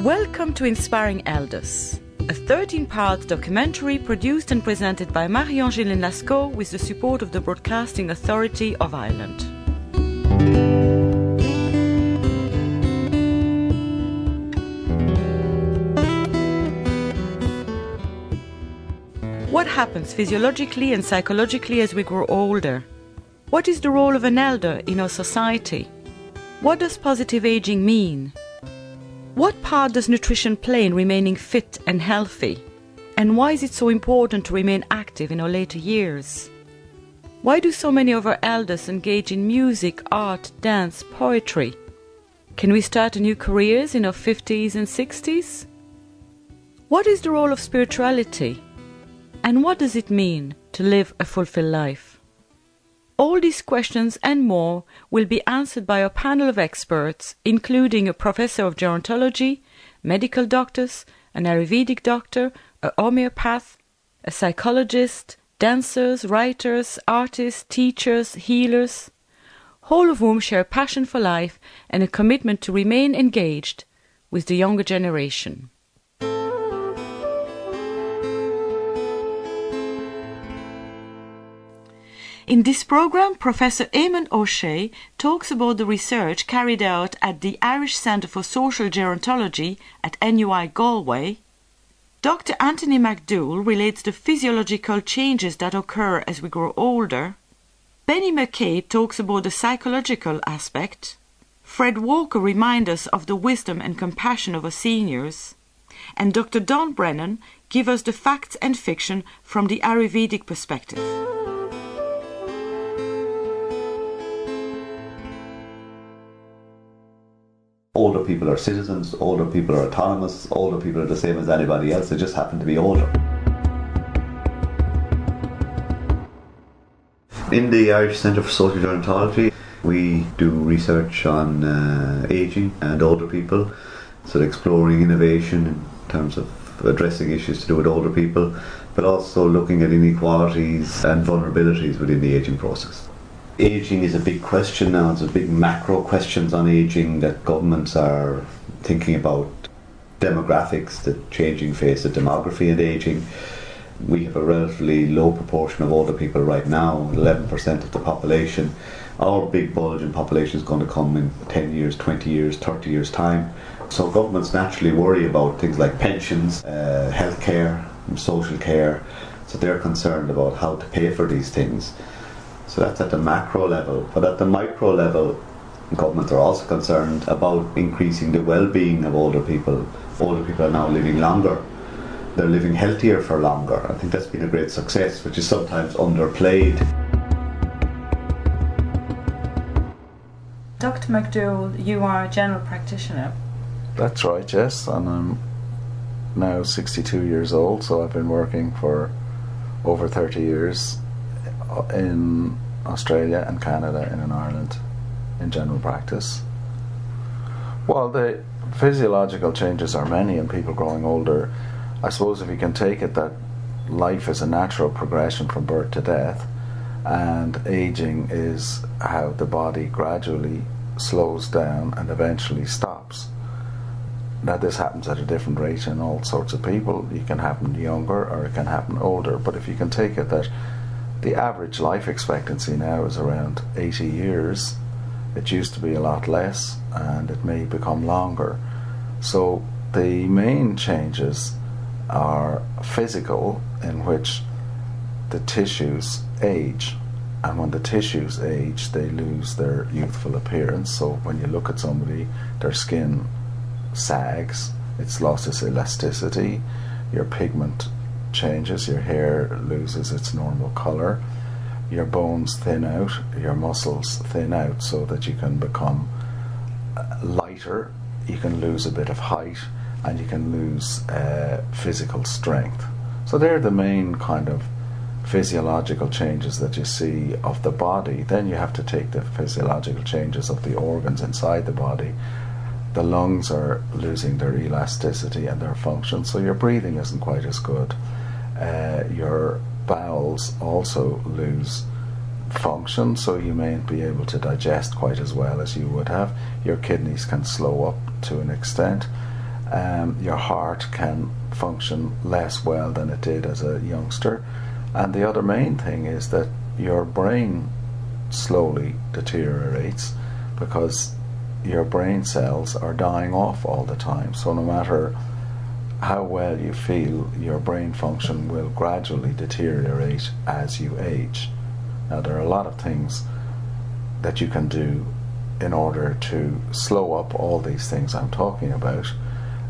Welcome to Inspiring Elders, a 13-part documentary produced and presented by Marie-Angéline Lascaux with the support of the Broadcasting Authority of Ireland. What happens physiologically and psychologically as we grow older? What is the role of an elder in our society? What does positive aging mean? What part does nutrition play in remaining fit and healthy? And why is it so important to remain active in our later years? Why do so many of our elders engage in music, art, dance, poetry? Can we start new careers in our 50s and 60s? What is the role of spirituality? And what does it mean to live a fulfilled life? All these questions and more will be answered by a panel of experts, including a professor of gerontology, medical doctors, an Ayurvedic doctor, a homeopath, a psychologist, dancers, writers, artists, teachers, healers, all of whom share a passion for life and a commitment to remain engaged with the younger generation. In this program, Professor Eamon O Shea talks about the research carried out at the Irish Centre for Social Gerontology at NUI Galway. Dr. Anthony Mc Dowell relates the physiological changes that occur as we grow older. Mc Cabe talks about the psychological aspect. Fred Walker reminds us of the wisdom and compassion of our seniors. And Dr. Don Brennan gives us the facts and fiction from the Ayurvedic perspective. Older people are citizens, older people are autonomous, older people are the same as anybody else, they just happen to be older. In the Irish Centre for Social Gerontology, we do research on ageing and older people, so exploring innovation in terms of addressing issues to do with older people, but also looking at inequalities and vulnerabilities within the ageing process. Ageing is a big question now. It's a big macro questions on ageing that governments are thinking about. Demographics, the changing face of demography and ageing. We have a relatively low proportion of older people right now, 11% of the population. Our big bulge in population is going to come in 10 years, 20 years, 30 years time. So governments naturally worry about things like pensions, healthcare, social care. So they're concerned about how to pay for these things. So that's at the macro level. But at the micro level, governments are also concerned about increasing the well-being of older people. Older people are now living longer. They're living healthier for longer. I think that's been a great success, which is sometimes underplayed. Dr. Mc Dowell, you are a general practitioner. That's right, yes, and I'm now 62 years old, so I've been working for over 30 years in Australia and Canada and in Ireland in general practice. Well, the physiological changes are many in people growing older. I suppose if you can take it that life is a natural progression from birth to death, and aging is how the body gradually slows down and eventually stops. Now this happens at a different rate in all sorts of people. It can happen younger or it can happen older, but if you can take it that the average life expectancy now is around 80 years. It used to be a lot less, and it may become longer. So the main changes are physical, in which the tissues age, and when the tissues age, they lose their youthful appearance. So when you look at somebody, their skin sags, it's lost its elasticity, your pigment changes, your hair loses its normal colour, your bones thin out, your muscles thin out so that you can become lighter, you can lose a bit of height, and you can lose physical strength. So they're the main kind of physiological changes that you see of the body. Then you have to take the physiological changes of the organs inside the body. The lungs are losing their elasticity and their function, so your breathing isn't quite as good. Your bowels also lose function, so you mayn't be able to digest quite as well as you would have. Your kidneys can slow up to an extent, Your heart can function less well than it did as a youngster. And the other main thing is that your brain slowly deteriorates because your brain cells are dying off all the time. So no matter how well you feel, your brain function will gradually deteriorate as you age. Now, there are a lot of things that you can do in order to slow up all these things I'm talking about,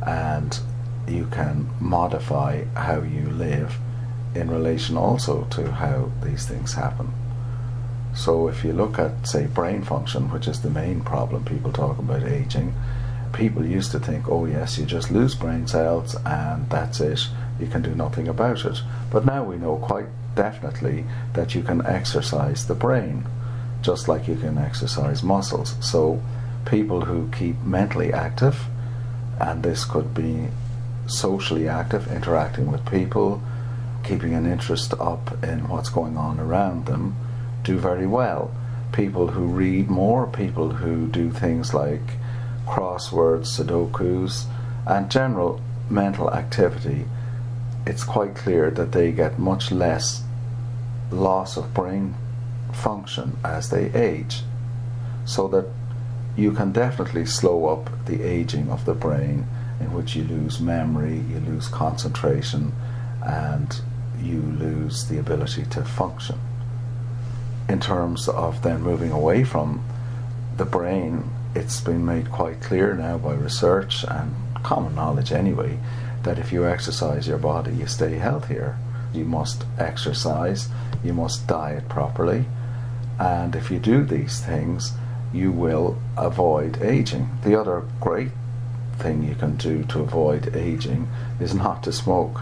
and you can modify how you live in relation also to how these things happen. So if you look at, say, brain function, which is the main problem people talk about aging, people used to think, oh yes, you just lose brain cells and that's it, you can do nothing about it. But now we know quite definitely that you can exercise the brain just like you can exercise muscles. So people who keep mentally active, and this could be socially active, interacting with people, keeping an interest up in what's going on around them, do very well. People who read more, people who do things like crosswords, sudokus, and general mental activity, it's quite clear that they get much less loss of brain function as they age. So that you can definitely slow up the aging of the brain, in which you lose memory, you lose concentration, and you lose the ability to function. In terms of then moving away from the brain, it's been made quite clear now by research and common knowledge anyway, that if you exercise your body, you stay healthier. You must exercise, you must diet properly, and if you do these things, you will avoid aging. The other great thing you can do to avoid aging is not to smoke.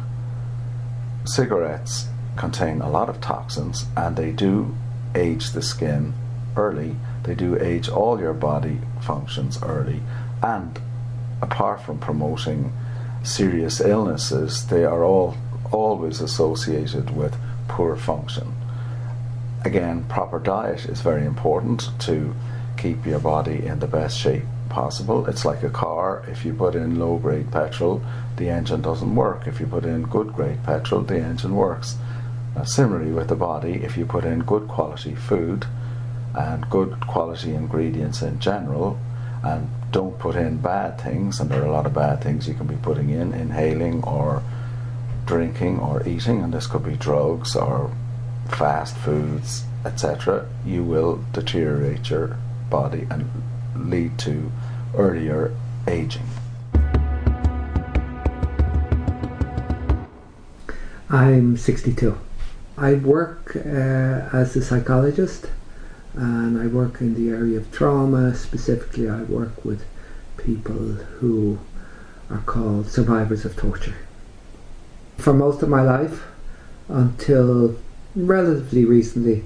Cigarettes contain a lot of toxins, and they do age the skin early. They do age all your body functions early, and apart from promoting serious illnesses, they are always associated with poor function. Again, proper diet is very important to keep your body in the best shape possible. It's like a car. If you put in low grade petrol, the engine doesn't work. If you put in good grade petrol, the engine works. Similarly with the body, if you put in good quality food and good quality ingredients in general, and don't put in bad things, and there are a lot of bad things you can be putting in, inhaling or drinking or eating, and this could be drugs or fast foods, etc., you will deteriorate your body and lead to earlier aging. I'm 62. I work as a psychologist, and I work in the area of trauma. Specifically, I work with people who are called survivors of torture. For most of my life, until relatively recently,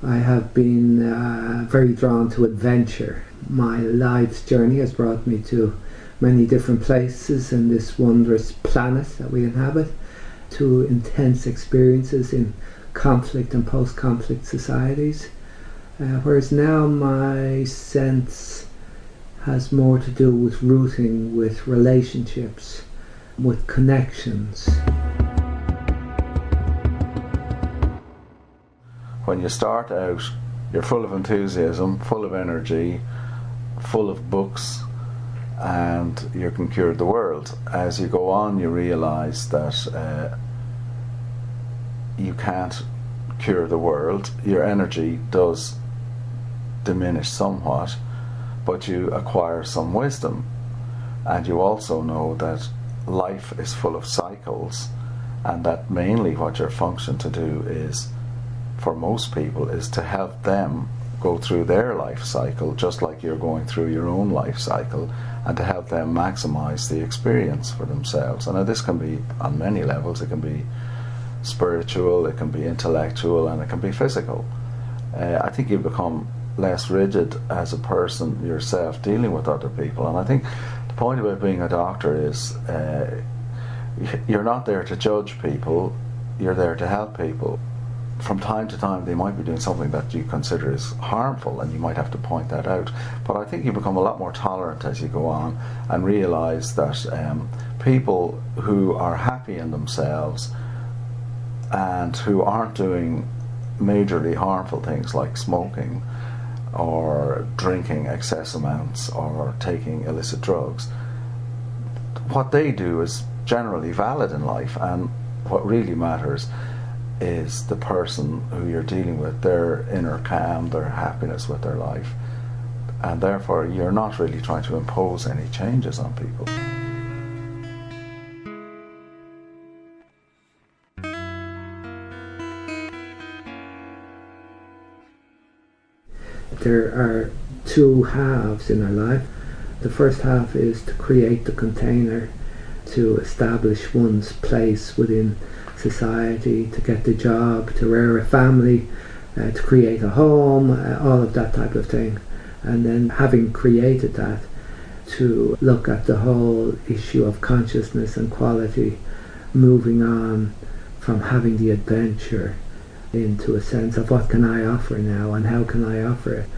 I have been very drawn to adventure. My life's journey has brought me to many different places in this wondrous planet that we inhabit, to intense experiences in conflict and post-conflict societies, whereas now my sense has more to do with rooting, with relationships, with connections. When you start out, you're full of enthusiasm, full of energy, full of books, and you can cure the world. As you go on, you realise that you can't cure the world. Your energy does diminish somewhat, but you acquire some wisdom, and you also know that life is full of cycles, and that mainly what your function to do is, for most people, is to help them go through their life cycle just like you're going through your own life cycle, and to help them maximize the experience for themselves. And this can be on many levels. It can be spiritual, it can be intellectual, and it can be physical. I think you become less rigid as a person yourself dealing with other people, and I think the point about being a doctor is you're not there to judge people, you're there to help people. from time to time they might be doing something that you consider is harmful, and you might have to point that out. But I think you become a lot more tolerant as you go on and realise that people who are happy in themselves and who aren't doing majorly harmful things like smoking or drinking excess amounts or taking illicit drugs, what they do is generally valid in life, and what really matters is the person who you're dealing with, their inner calm, their happiness with their life, and therefore you're not really trying to impose any changes on people. There are two halves in our life. The first half is to create the container, to establish one's place within society, to get the job, to rear a family, to create a home, all of that type of thing. And then having created that, to look at the whole issue of consciousness and quality, moving on from having the adventure into a sense of what can I offer now and how can I offer it.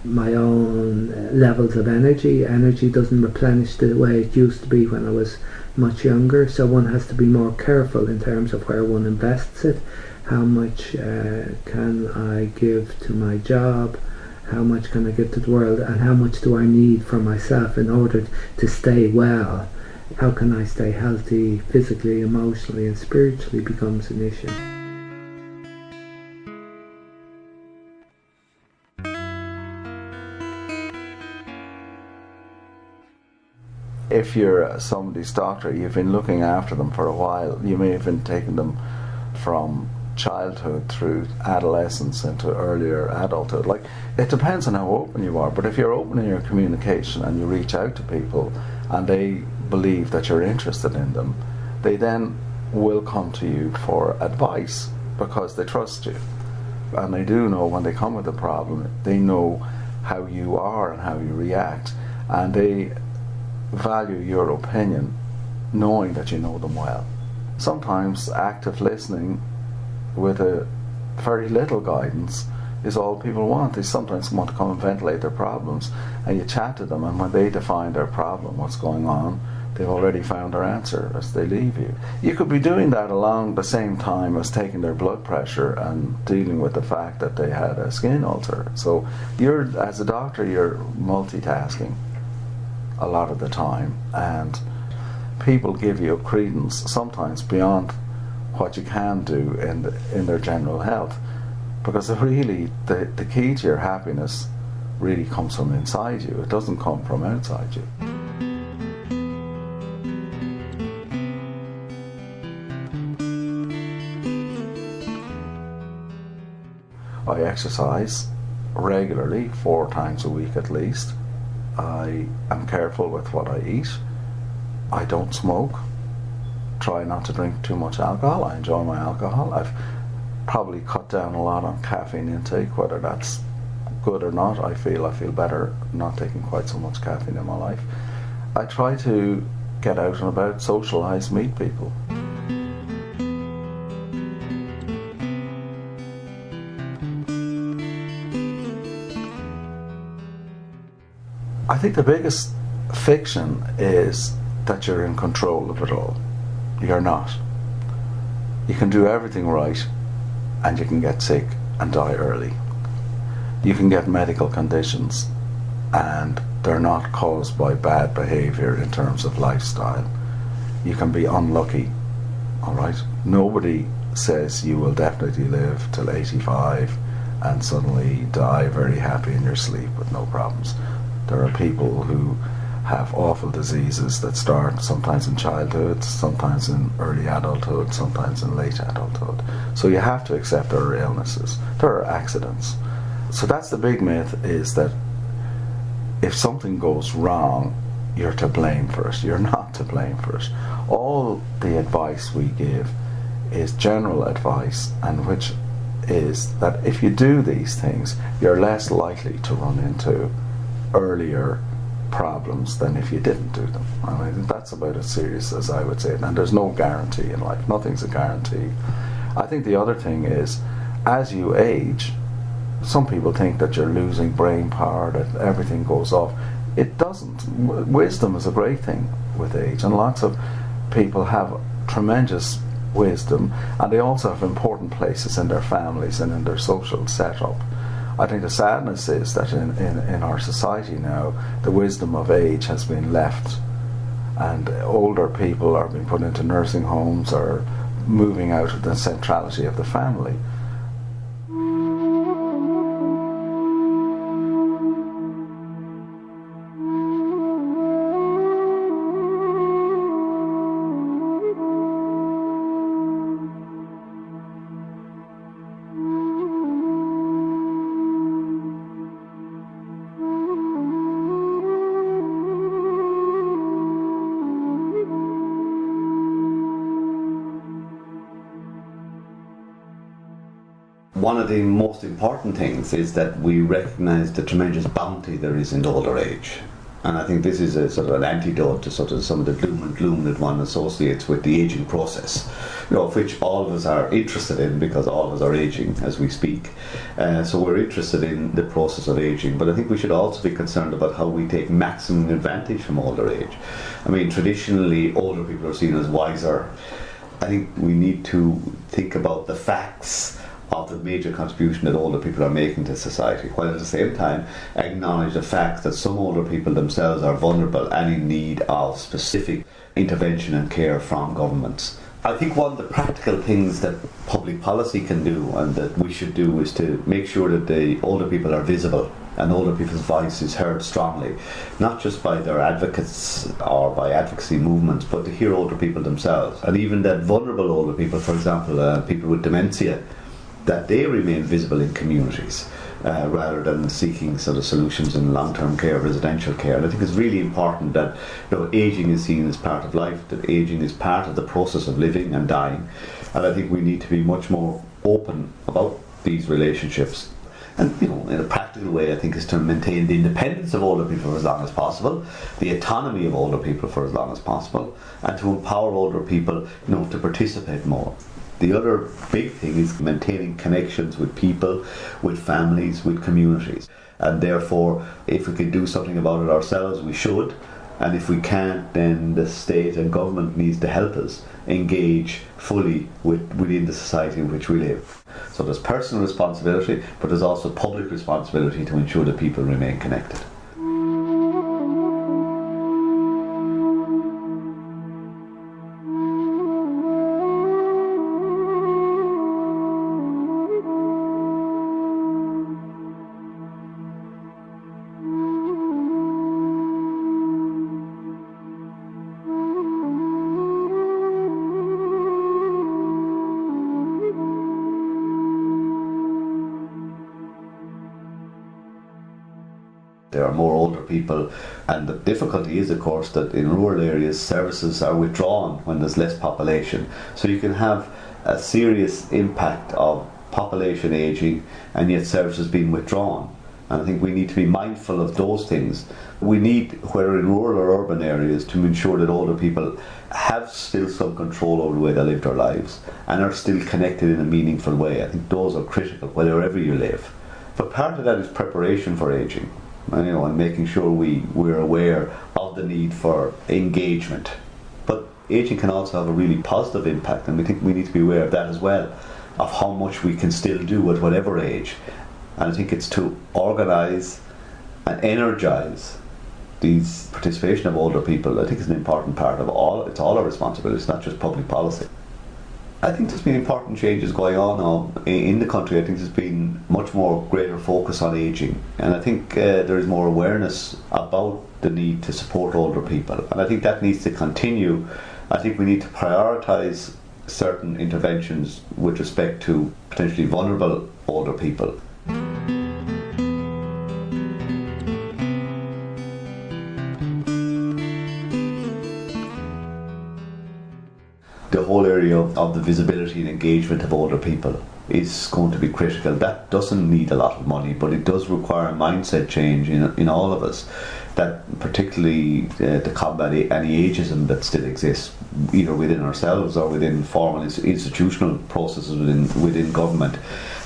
My own levels of energy. Energy doesn't replenish the way it used to be when I was much younger, so one has to be more careful in terms of where one invests it. How much can I give to my job, how much can I give to the world, and how much do I need for myself in order to stay well. How can I stay healthy physically, emotionally and spiritually becomes an issue. If you're somebody's doctor, you've been looking after them for a while. You may have been taking them from childhood through adolescence into earlier adulthood. Like, it depends on how open you are, but if you're open in your communication and you reach out to people and they believe that you're interested in them, they then will come to you for advice because they trust you. And they do know when they come with a problem, they know how you are and how you react, and they value your opinion knowing that you know them well. Sometimes active listening with a very little guidance is all people want. They sometimes want to come and ventilate their problems, and you chat to them, and when they define their problem, what's going on, they've already found their answer as they leave you. You could be doing that along the same time as taking their blood pressure and dealing with the fact that they had a skin ulcer. So you're, as a doctor, you're multitasking a lot of the time, and people give you credence sometimes beyond what you can do in their general health, because really the key to your happiness really comes from inside you. It doesn't come from outside you. I exercise regularly, 4 times a week at least. I am careful with what I eat. I don't smoke. Try not to drink too much alcohol. I enjoy my alcohol. I've probably cut down a lot on caffeine intake, whether that's good or not. I feel better not taking quite so much caffeine in my life. I try to get out and about, socialise, meet people. I think the biggest fiction is that you're in control of it all. You're not. You can do everything right, and you can get sick and die early. You can get medical conditions and they're not caused by bad behaviour in terms of lifestyle. You can be unlucky, alright? Nobody says you will definitely live till 85 and suddenly die very happy in your sleep with no problems. There are people who have awful diseases that start sometimes in childhood, sometimes in early adulthood, sometimes in late adulthood. So you have to accept there are illnesses, there are accidents. So that's the big myth, is that if something goes wrong, you're to blame for it. You're not to blame for it. All the advice we give is general advice, and which is that if you do these things, you're less likely to run into earlier problems than if you didn't do them. And I think that's about as serious as I would say it. And there's no guarantee in life. Nothing's a guarantee. I think the other thing is, as you age, some people think that you're losing brain power, that everything goes off. It doesn't. Wisdom is a great thing with age, and lots of people have tremendous wisdom, and they also have important places in their families and in their social setup. I think the sadness is that in our society now, the wisdom of age has been left, and older people are being put into nursing homes or moving out of the centrality of the family. One of the most important things is that we recognise the tremendous bounty there is in older age. And I think this is a sort of an antidote to sort of some of the doom and gloom that one associates with the ageing process, of which all of us are interested in, because all of us are ageing as we speak. So we're interested in the process of ageing, but I think we should also be concerned about how we take maximum advantage from older age. I mean, traditionally, older people are seen as wiser. I think we need to think about the facts of the major contribution that older people are making to society, while at the same time acknowledge the fact that some older people themselves are vulnerable and in need of specific intervention and care from governments. I think one of the practical things that public policy can do and that we should do is to make sure that the older people are visible and older people's voice is heard strongly, not just by their advocates or by advocacy movements, but to hear older people themselves. And even that vulnerable older people, for example, people with dementia, that they remain visible in communities rather than seeking sort of solutions in long-term care, residential care. And I think it's really important that ageing is seen as part of life, that ageing is part of the process of living and dying. And I think we need to be much more open about these relationships. And in a practical way, I think, is to maintain the independence of older people for as long as possible, the autonomy of older people for as long as possible, and to empower older people, to participate more. The other big thing is maintaining connections with people, with families, with communities. And therefore, if we can do something about it ourselves, we should. And if we can't, then the state and government needs to help us engage fully within the society in which we live. So there's personal responsibility, but there's also public responsibility to ensure that people remain connected. There are more older people, and the difficulty is, of course, that in rural areas services are withdrawn when there's less population. So you can have a serious impact of population ageing and yet services being withdrawn. And I think we need to be mindful of those things. We need, whether in rural or urban areas, to ensure that older people have still some control over the way they live their lives and are still connected in a meaningful way. I think those are critical wherever you live. But part of that is preparation for ageing. And making sure we're aware of the need for engagement. But ageing can also have a really positive impact, and we think we need to be aware of that as well, of how much we can still do at whatever age. And I think it's to organise and energise these participation of older people. I think it's an important part of it's all our responsibility, it's not just public policy. I think there's been important changes going on now in the country. I think there's been much more greater focus on ageing, and I think there is more awareness about the need to support older people, and I think that needs to continue. I think we need to prioritise certain interventions with respect to potentially vulnerable older people. The whole area of the visibility and engagement of older people is going to be critical. That doesn't need a lot of money, but it does require a mindset change in all of us, that particularly to combat any ageism that still exists either within ourselves or within formal institutional processes within government.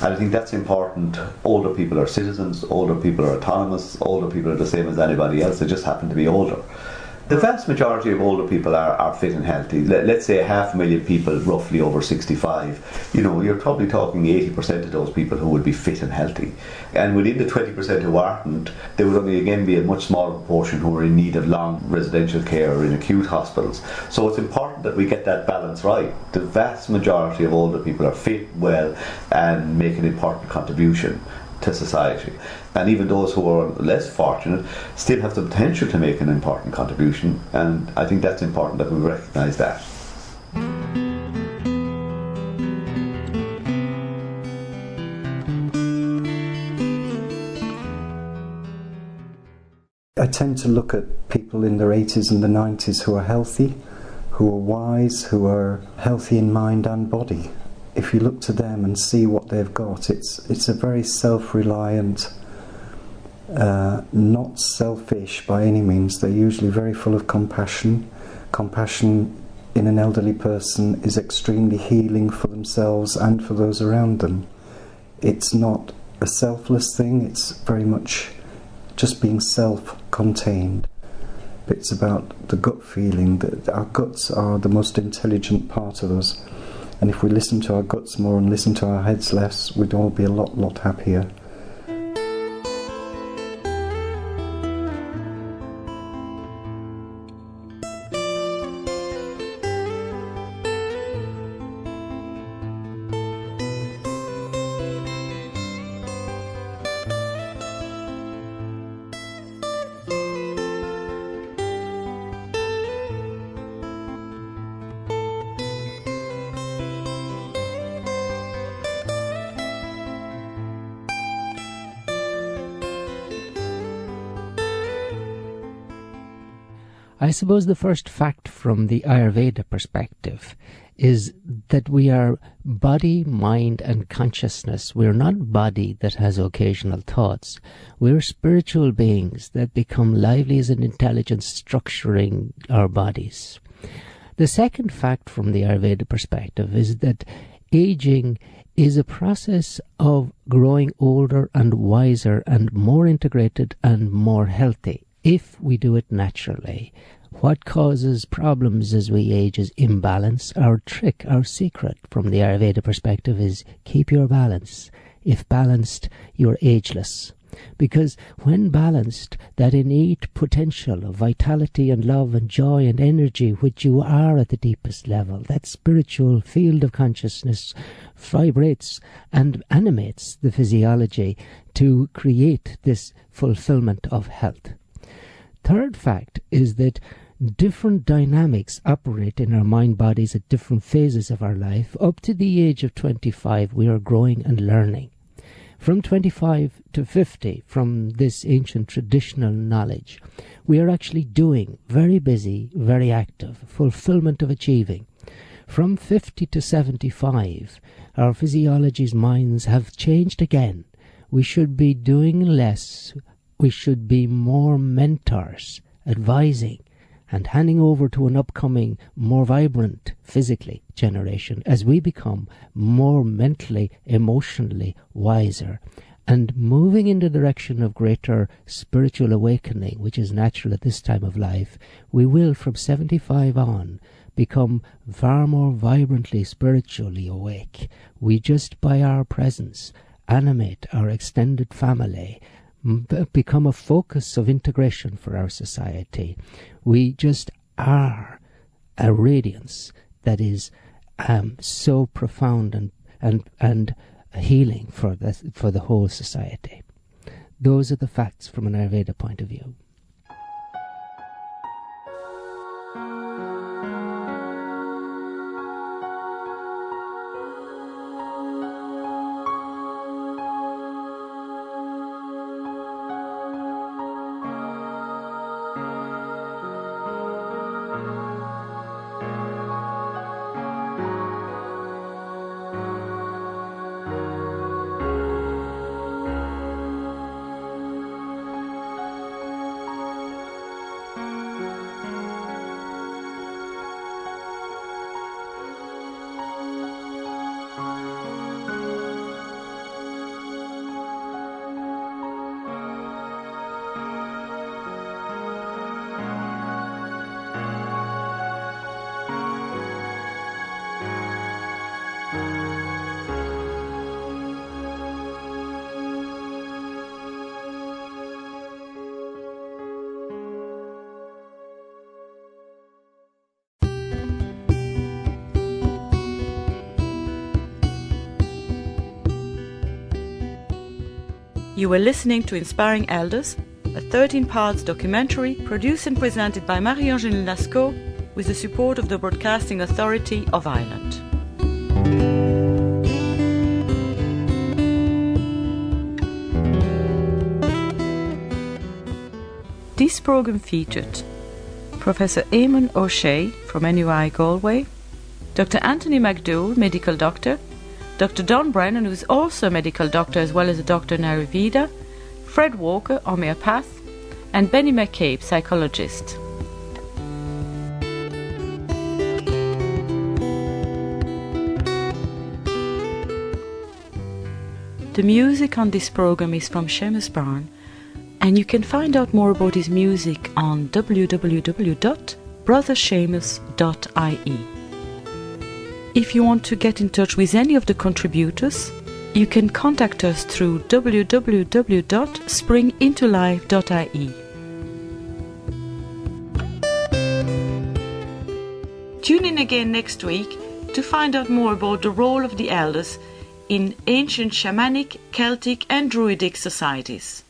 And I think that's important. Older people are citizens, older people are autonomous, older people are the same as anybody else, they just happen to be older. The vast majority of older people are fit and healthy. Let's say 500,000 people roughly over 65. You're probably talking 80% of those people who would be fit and healthy. And within the 20% who aren't, there would only again be a much smaller proportion who are in need of long residential care or in acute hospitals. So it's important that we get that balance right. The vast majority of older people are fit, well, and make an important contribution to society. And even those who are less fortunate still have the potential to make an important contribution, and I think that's important that we recognise that. I tend to look at people in their 80s and the 90s who are healthy, who are wise, who are healthy in mind and body. If you look to them and see what they've got, it's a very self-reliant, not selfish by any means. They're usually very full of compassion. Compassion in an elderly person is extremely healing for themselves and for those around them. It's not a selfless thing, it's very much just being self-contained. It's about the gut feeling that our guts are the most intelligent part of us. And if we listen to our guts more and listen to our heads less, we'd all be a lot happier. I suppose the first fact from the Ayurveda perspective is that we are body, mind and consciousness. We're not body that has occasional thoughts. We're spiritual beings that become lively as an intelligence structuring our bodies. The second fact from the Ayurveda perspective is that aging is a process of growing older and wiser and more integrated and more healthy if we do it naturally. What causes problems as we age is imbalance. Our trick, our secret from the Ayurveda perspective is keep your balance. If balanced, you're ageless. Because when balanced, that innate potential of vitality and love and joy and energy, which you are at the deepest level, that spiritual field of consciousness vibrates and animates the physiology to create this fulfillment of health. Third fact is that different dynamics operate in our mind bodies at different phases of our life. Up to the age of 25, we are growing and learning. From 25 to 50, from this ancient traditional knowledge, we are actually doing, very busy, very active, fulfillment of achieving. From 50 to 75, our physiology's minds have changed again. We should be doing less. We should be more mentors, advising, and handing over to an upcoming, more vibrant, physically generation as we become more mentally, emotionally wiser and moving in the direction of greater spiritual awakening, which is natural at this time of life. We will, from 75 on, become far more vibrantly spiritually awake. We just by our presence animate our extended family, become a focus of integration for our society. We just are a radiance that is so profound and healing for the whole society. Those are the facts from an Ayurveda point of view. You were listening to Inspiring Elders, a 13-part documentary produced and presented by Marie-Angèle Lascaux with the support of the Broadcasting Authority of Ireland. This program featured Professor Eamon O Shea from NUI Galway, Dr. Anthony Mc Dowell, medical doctor, Dr. Don Brennan, who is also a medical doctor as well as a doctor in Ayurveda, Fred Walker, homeopath, and Mc Cabe, psychologist. The music on this program is from Seamus Byrne, and you can find out more about his music on www.brotherseamus.ie. If you want to get in touch with any of the contributors, you can contact us through www.springintolife.ie. Tune in again next week to find out more about the role of the elders in ancient shamanic, Celtic and Druidic societies.